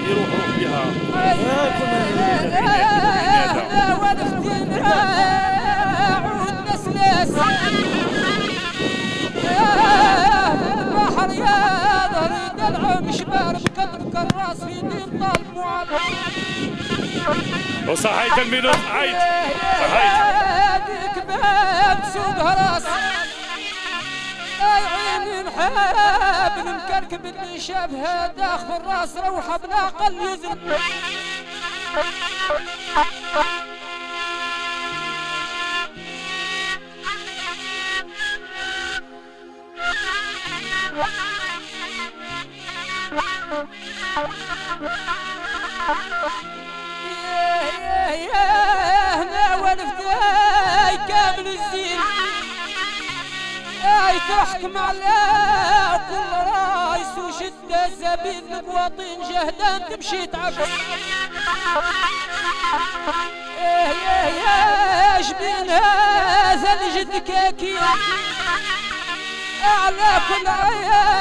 يروحوا بها عود نسلس البحر يا ظهري دلع مشبار بكتب كراس في دين طالب معلم وصحيت الميلود عيد صحيت ديك باب سوق هراس عيني محاب المكركب اللي شافها داخل الراس روحه بناقل يزن يا ولفتاي كامل الزين تحكم على كل رايس وشدة سبيل بواطين جهدان تمشي تعبس يا جبين هذا الجد كاكي على كل عيال